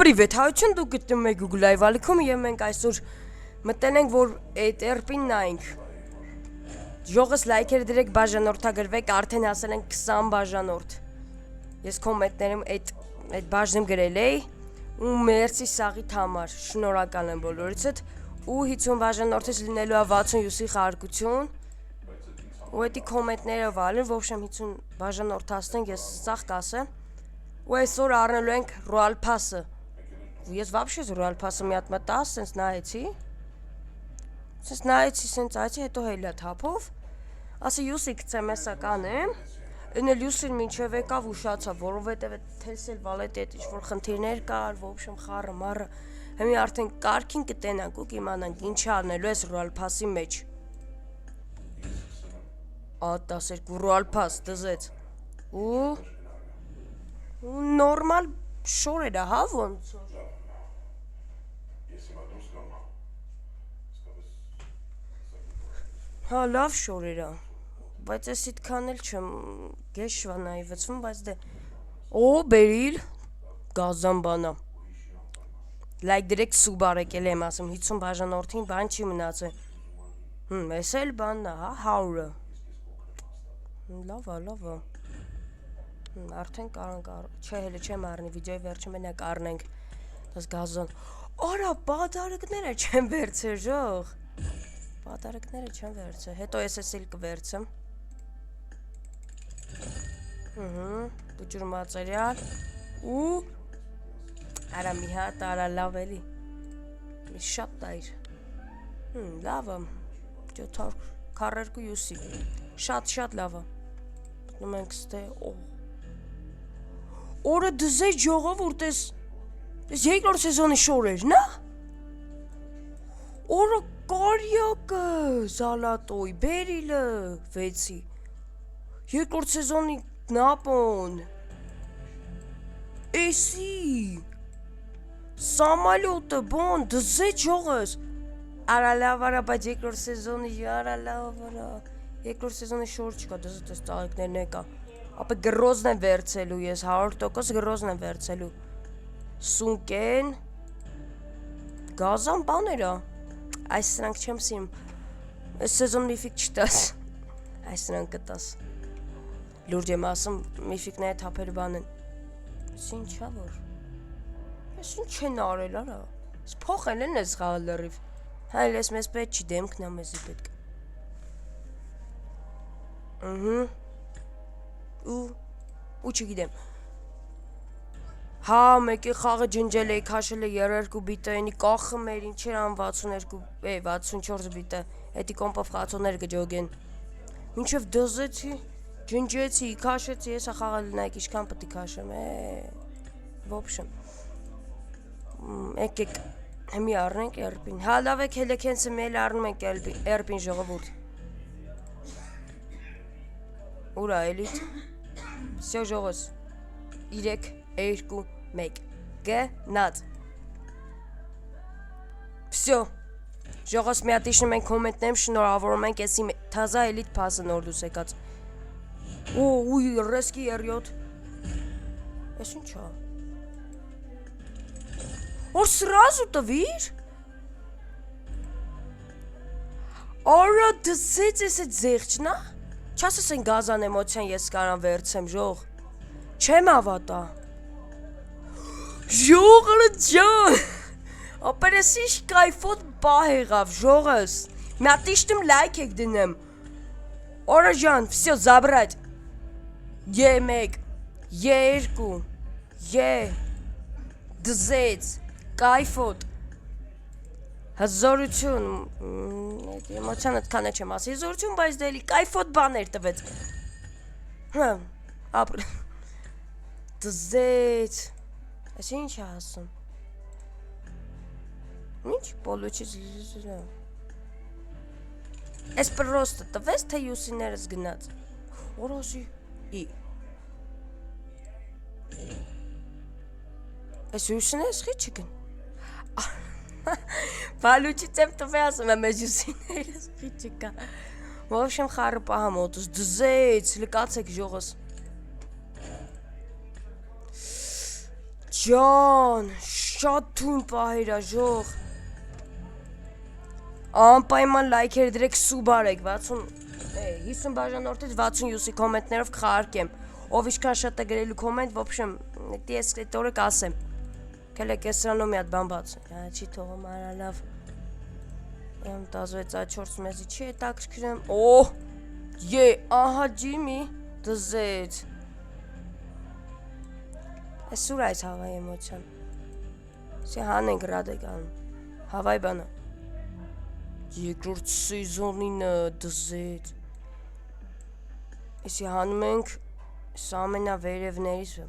Պրիվետ, հայություն դուք գտնում եք Google Live ալիքում եւ մենք այսօր մտենենք, որ այդ ERP-ին նայենք։ Ժողովս լայքեր դրեք, բաժանորդագրվեք, արդեն հասել են 20 բաժանորդ։ Ես կոմենտներում այդ բաժնում գրել էի ու մերսի սաղիթ համար, շնորհակալ եմ բոլորիցդ ու 50 բաժանորդից լինելու է 67-ի խարկություն ու էդի կոմենտները վալին, в общем 50 բաժանորդ հասնենք, ես սաղ կասեմ ու այսօր առնելու ենք Royal Pass-ը։ Ես вообще Royal Pass-ը մի հատ մտա, սենց նայեցի, սենց այցի, հետո հելա թափով, ասի յուսի կծեմ եսա կանեմ, ընել յուսին մինչև եկավ ուշացավ, որովհետև թելսել վալետ էտ ինչ-որ խնդիրներ կար, в общем խառը մարը, հեմի արդեն կարգին կտենանք ու կիմանանք ինչ արնելու ես Royal Pass-ի մեջ։ 12 Royal Pass դզեց ու նորմալ շորեր է, հա ոնց որ։ Հա լավ շորեր է, բայց ես իտքան էլ չեմ գեշվա նայվեցվում, բայց դե օ բերիլ գազան բանա։ Լայք դրեք սուբ արեկել եմ ասում, 50 բաժանորդին բան չի մնացել։ Ես էլ բանն է, հա 100-ը։ Լավա։ Արդեն չէ հելը չեմ առնի, վիդեոյի վերջը մենակ առնենք, դաս գազան, արա բադարիկները չեմ վերցել ժող, բադարիկները չեմ վերցել, հետո ես ես էլ կվերցեմ, բուջուր մածերյալ, ու, արա մի հատ, արա լավ էլի, մի շատ տայր, լավը, 42 յուսի, շատ լավը, նում ենք ստե, Օրը դզեջ ժողովուրդ ես երկրորդ սեզոնի շորերն, ա? Օրը կարյակը, զալատոյ, բերիլը, վեցի, երկրորդ սեզոնի նապոն, էսի, սամալյոտը, բոն, դզեջ ժողս, արա լավ արա, բայց երկրորդ սեզոնի, արա լավ արա, երկրորդ սեզոնի շոր չկա, դզեջ ես ծաղիքներն եկա, ապա գրոզն եմ վերցելու ես, 100% գրոզն եմ վերցելու, սունկեն, գազան բաներա, այս սրանք չեմ սիմ, այս սեզոն միֆիկ չտաս, այս սրանք կտաս, լուրջ եմ ասում, միֆիկները թապելու բան են, ես ինչա որ, ես ինչ չեն արել արա, ես փոխել են ես խաղալ լրիվ, հայլ ես մեզ պետ չի դեմքն է մեզի պետք, ու չգիտեմ, հա մեկի խաղը ջնջել էի, քաշել է 32 բիտը, ենի կախը մեր ինչեր ան 64 բիտը, հետի կոմպով խացոներ գջոգեն, մինչև դզեցի, ջնջեցի, քաշեցի, եսա խաղալ նայք իշքան պտի քաշեմ, в общем, եկեք, հեմի առնենք ERP-ին, հա լավ եք հելեք հենցը մեել առնում ենք ERP-ին ժողովուրդ, ուրա էլիտ, Всё ժողոս, 3, 2, 1, գնաց, Всё, ժողոս մի ատիշնում ենք կոմենտներում շնորհավորում ենք եսի թազա էլիտ պասը նոր դուս եկած, ուй, ռեսկի երյոտ, ես ինչա, որ սրազու տվիր, արա դսեց ես էտ զեղչնա, չասես են գազան էմոցիան ես կարան վերցեմ, ժող, չեմ ավատա, ժողը ջան, ապեր ես ինչ կայֆոտ բահ եղավ, ժողս, մյատիշտում լայք եք դնեմ, արա ջան, վսյո զաբրած, 1, 2, դզեց, կայֆոտ, հզորություն, էմոցիան էտքան է չեմ ասի, հզորություն, բայց դելի կայֆոտ բաներ տվեց, ապր, դզեց, ես ինչ է ասում, ինչ, պոլուչից լիզրա, ես պրոստը տվեց, թե յուսիներս գնաց, որոսի, ես յուսիներս խի չգն, Բալուչից եմ տվե ասում եմ ես յուսիներս խի չկա, в общем խարը պահամոտուս, դզեց, լկացեք ժողս, Ջան, Շատ թույն պահեր է, ժող։ Անպայման լայքեր դրեք, սուբ արեք, 50 բաժանորդից 67-ի կոմենտներով կխաղարկեմ։ Ով ինչքան շատ է գրելու կոմենտ, в общем, դի ես այդ օրը կասեմ։ Կելեք ես սրանով մի հատ բան բաց։ Չի թողում արա լավ։ Եմ 16-4 մեզի չի հետաքրքրեմ։ Օհ, ահա Ջիմի, դզեց։ Այս ուր այս հավայ էմոցիան։ Սի հանենք ռադեկան։ Հավայ բանը։ Երկրորդ սեզոնինը դզեց։ Եսի հանում ենք սա ամենավերևներից է։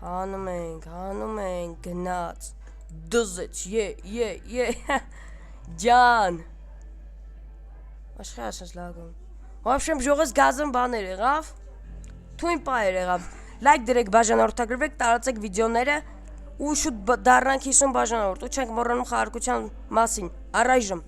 Հանում ենք, գնաց, դզեց, ջան։ Աշխի ասած լագում։ Ոբշեմ ժողս գազն բաներ եղավ, թույն պայր եղավ, լայք դրեք բաժանորդագրվեք, տարածեք վիդեոները ու շուտ դառնանք 50 բաժանորդ ու չենք մոռանում խաղարկության մասին, առայժմ։